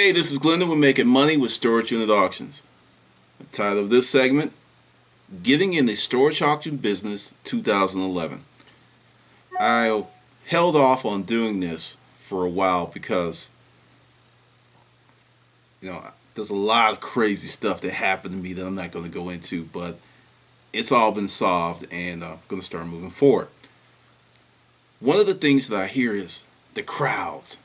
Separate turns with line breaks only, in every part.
Hey, this is Glenda with Making Money with Storage Unit Auctions. The title of this segment, Getting in the Storage Auction Business 2011. I held off on doing this for a while because, there's a lot of crazy stuff that happened to me that I'm not going to go into, but it's all been solved and I'm going to start moving forward. One of the things that I hear is the crowds.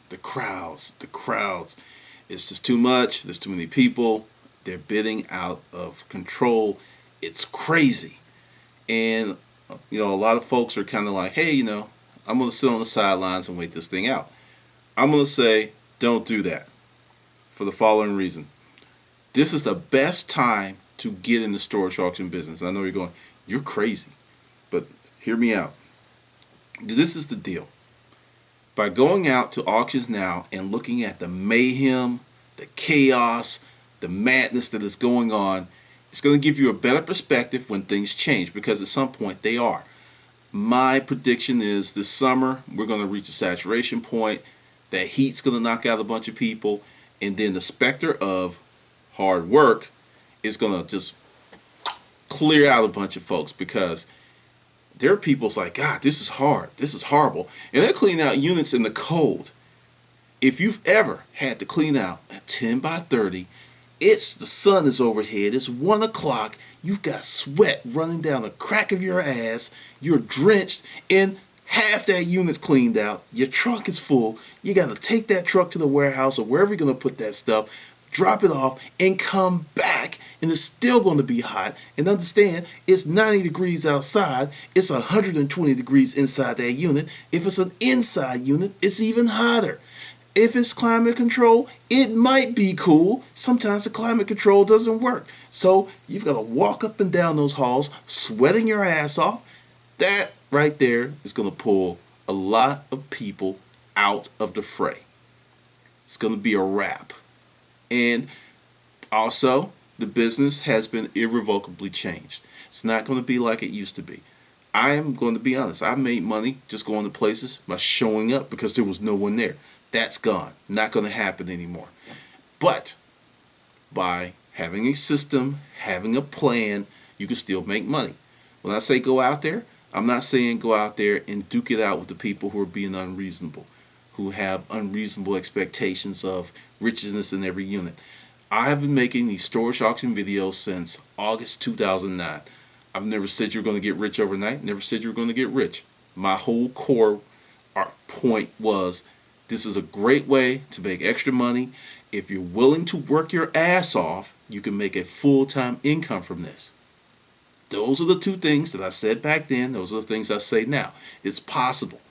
It's just too much. There's too many people. They're bidding out of control. It's crazy. And, a lot of folks are kind of like, hey, I'm going to sit on the sidelines and wait this thing out. I'm going to say, don't do that for the following reason. This is the best time to get in the storage auction business. I know you're going, you're crazy, but hear me out. This is the deal. By going out to auctions now and looking at the mayhem, the chaos, the madness that is going on, it's going to give you a better perspective when things change, because at some point they are. My prediction is this summer we're going to reach a saturation point. That heat's going to knock out a bunch of people, and then the specter of hard work is going to just clear out a bunch of folks, because there are people's like, God, this is hard. This is horrible. And they're cleaning out units in the cold. If you've ever had to clean out a 10 by 30, the sun is overhead. It's 1 o'clock. You've got sweat running down the crack of your ass. You're drenched, and half that unit's cleaned out. Your trunk is full. You got to take that truck to the warehouse or wherever you're going to put that stuff, drop it off, and come back. And it's still going to be hot. And understand, it's 90 degrees outside. It's 120 degrees inside that unit. If it's an inside unit, it's even hotter. If it's climate control, it might be cool. Sometimes the climate control doesn't work. So you've got to walk up and down those halls, sweating your ass off. That right there is going to pull a lot of people out of the fray. It's going to be a wrap. And also, the business has been irrevocably changed. It's not going to be like it used to be. I am going to be honest. I made money just going to places by showing up because there was no one there. That's gone. Not going to happen anymore. But by having a system, having a plan, you can still make money. When I say go out there, I'm not saying go out there and duke it out with the people who are being unreasonable, who have unreasonable expectations of richness in every unit. I have been making these storage auction videos since August 2009. I've never said you're going to get rich overnight. Never said you're going to get rich. My whole core point was this is a great way to make extra money. If you're willing to work your ass off, you can make a full-time income from this. Those are the two things that I said back then. Those are the things I say now. It's possible.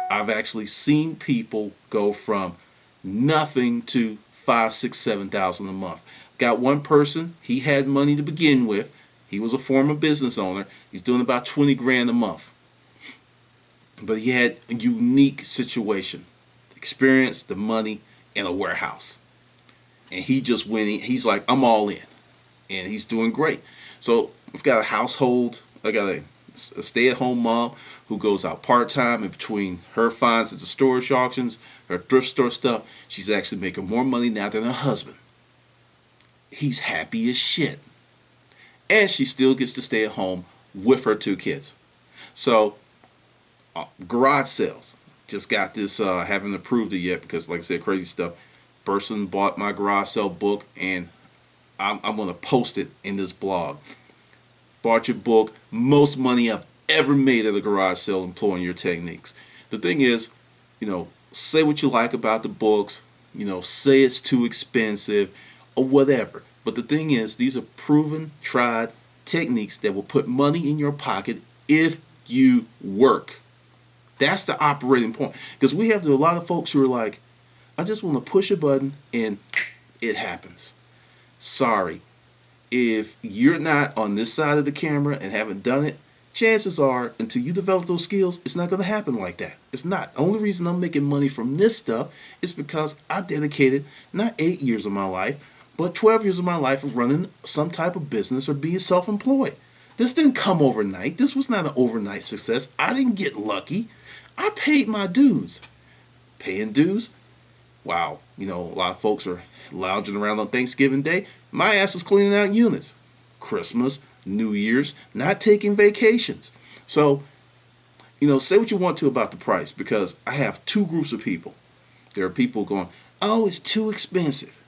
I've actually seen people go from nothing to 5, 6, 7,000 a month. Got one person, he had money to begin with. He was a former business owner. He's doing about 20 grand a month. But he had a unique situation. Experience, the money, and a warehouse. And he just went in. He's like, I'm all in. And he's doing great. So we've got a household. I got a stay-at-home mom who goes out part-time, and between her finds at the storage auctions, her thrift store stuff, she's actually making more money now than her husband. He's happy as shit. And she still gets to stay at home with her 2 kids. So, garage sales. Just got this, haven't approved it yet because, like I said, crazy stuff. Person bought my garage sale book, and I'm going to post it in this blog. Bought your book. Most money I've ever made at a garage sale employing your techniques. The thing is, say what you like about the books. Say it's too expensive or whatever. But the thing is, these are proven, tried techniques that will put money in your pocket if you work. That's the operating point. Because we have a lot of folks who are like, I just want to push a button and it happens. Sorry. If you're not on this side of the camera and haven't done it, chances are, until you develop those skills, it's not going to happen like that. It's not. The only reason I'm making money from this stuff is because I dedicated not 8 years of my life, but 12 years of my life of running some type of business or being self-employed. This didn't come overnight. This was not an overnight success. I didn't get lucky. I paid my dues. Paying dues, Wow, a lot of folks are lounging around on Thanksgiving Day. My ass is cleaning out units. Christmas, New Year's, not taking vacations. So, say what you want to about the price, because I have two groups of people. There are people going, oh, it's too expensive.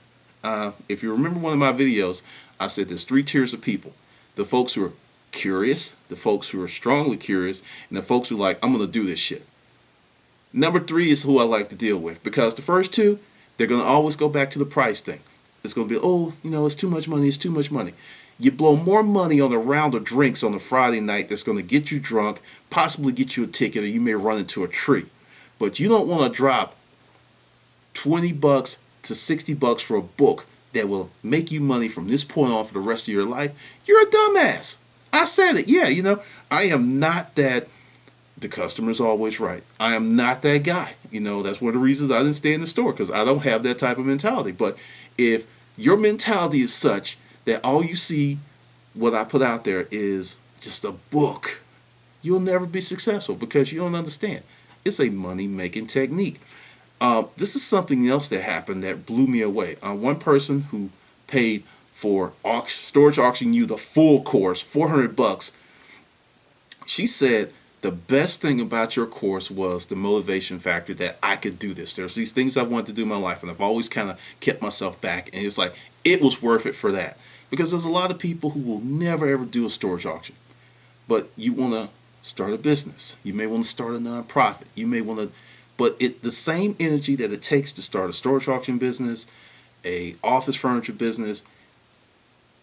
If you remember one of my videos, I said there's three tiers of people. The folks who are curious, the folks who are strongly curious, and the folks who are like, I'm going to do this shit. Number three is who I like to deal with, because the first two, they're going to always go back to the price thing. It's going to be, oh, it's too much money, it's too much money. You blow more money on a round of drinks on a Friday night that's going to get you drunk, possibly get you a ticket, or you may run into a tree. But you don't want to drop $20 to $60 for a book that will make you money from this point on for the rest of your life. You're a dumbass. I said it. Yeah, I am not that. The customer's always right. I am not that guy. That's one of the reasons I didn't stay in the store, because I don't have that type of mentality. But if your mentality is such that all you see, what I put out there, is just a book, you'll never be successful, because you don't understand. It's a money-making technique. This is something else that happened that blew me away. One person who paid for Storage Auction U, the full course, $400, she said, the best thing about your course was the motivation factor that I could do this. There's these things I wanted to do in my life, and I've always kind of kept myself back. And it's like, it was worth it for that. Because there's a lot of people who will never ever do a storage auction. But you want to start a business. You may want to start a nonprofit. You may want to, but the same energy that it takes to start a storage auction business, a office furniture business,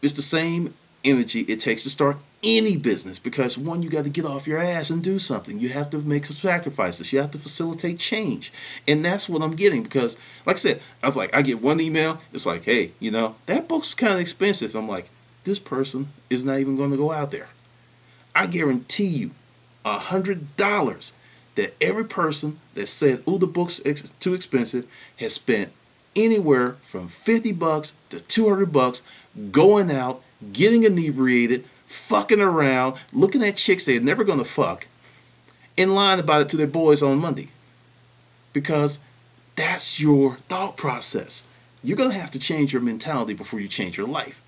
it's the same energy it takes to start any business, because one, you got to get off your ass and do something. You have to make some sacrifices. You have to facilitate change. And that's what I'm getting, because like I said, I was like, I get one email, it's like, hey, that book's kind of expensive. I'm like, this person is not even going to go out there. I guarantee you $100 that every person that said, oh, the book's too expensive, has spent anywhere from $50 to $200 going out, getting inebriated, fucking around, looking at chicks they're never going to fuck, and lying about it to their boys on Monday. Because that's your thought process. You're going to have to change your mentality before you change your life.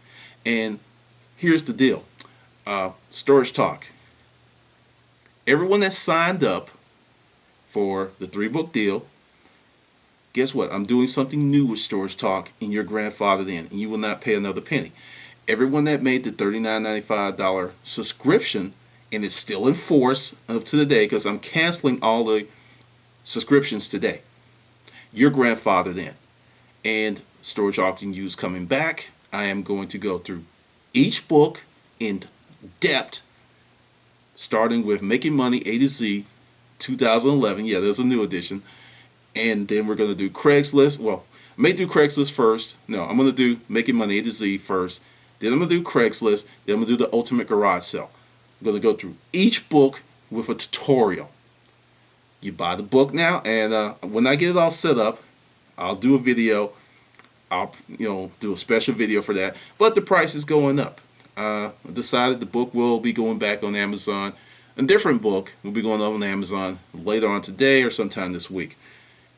And here's the deal. Storage Talk. Everyone that signed up for the 3-book deal, guess what? I'm doing something new with Storage Talk, and your grandfather then, and you will not pay another penny. Everyone that made the $39.95 subscription, and it's still in force up to the day, because I'm canceling all the subscriptions today. Your grandfather then. And Storage Auction U's coming back. I am going to go through each book in depth, starting with Making Money A to Z 2011. Yeah, there's a new edition. And then we're going to do Craigslist. Well, I may do Craigslist first. No, I'm going to do Making Money A to Z first. Then I'm going to do Craigslist. Then I'm going to do the Ultimate Garage Sale. I'm going to go through each book with a tutorial. You buy the book now, and when I get it all set up, I'll do a video. I'll do a special video for that. But the price is going up. I decided the book will be going back on Amazon. A different book will be going on Amazon later on today or sometime this week.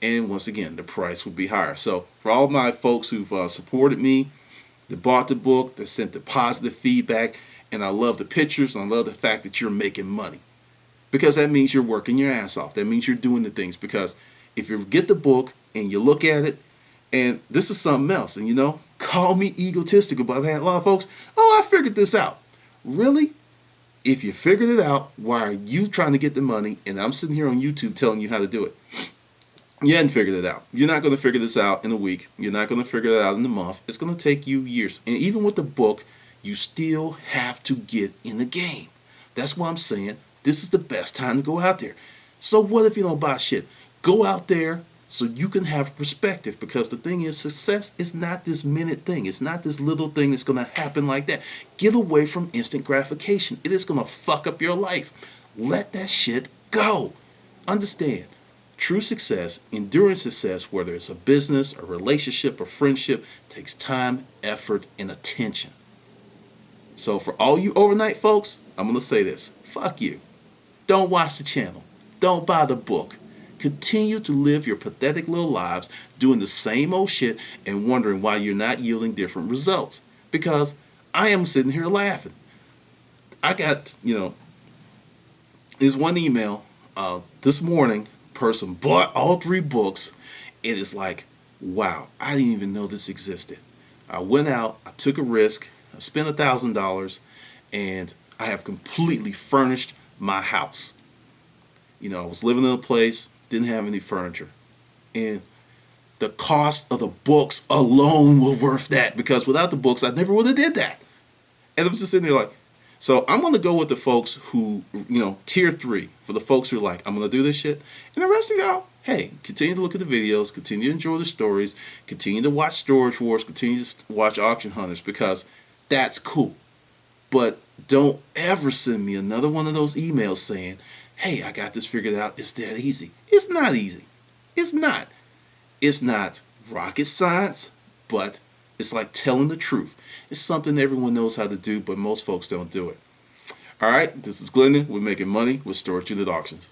And once again, the price will be higher. So for all my folks who've supported me, that bought the book, that sent the positive feedback, and I love the pictures, and I love the fact that you're making money. Because that means you're working your ass off. That means you're doing the things. Because if you get the book and you look at it, and this is something else, and call me egotistical, but I've had a lot of folks, oh, I figured this out. Really? If you figured it out, why are you trying to get the money, and I'm sitting here on YouTube telling you how to do it? You hadn't figured it out. You're not going to figure this out in a week. You're not going to figure it out in a month. It's going to take you years. And even with the book, you still have to get in the game. That's why I'm saying this is the best time to go out there. So what if you don't buy shit? Go out there so you can have perspective, because the thing is, success is not this minute thing. It's not this little thing that's going to happen like that. Get away from instant gratification. It is going to fuck up your life. Let that shit go. Understand. True success, enduring success, whether it's a business, a relationship, a friendship, takes time, effort, and attention. So for all you overnight folks, I'm going to say this. Fuck you. Don't watch the channel. Don't buy the book. continue to live your pathetic little lives doing the same old shit and wondering why you're not yielding different results. Because I am sitting here laughing. I got, there's one email this morning, person bought all 3 books. It is like, wow, I didn't even know this existed. I went out, I took a risk, I spent $1,000, and I have completely furnished my house. I was living in a place, didn't have any furniture. And the cost of the books alone were worth that, because without the books, I never would have did that. And I was just sitting there like, so I'm going to go with the folks who, tier 3, for the folks who are like, I'm going to do this shit. And the rest of y'all, hey, continue to look at the videos, continue to enjoy the stories, continue to watch Storage Wars, continue to watch Auction Hunters, because that's cool. But don't ever send me another one of those emails saying, hey, I got this figured out. It's that easy. It's not easy. It's not. It's not rocket science, but it's like telling the truth. It's something everyone knows how to do, but most folks don't do it. All right, this is Glendon. We're making money with Storage Unit Auctions.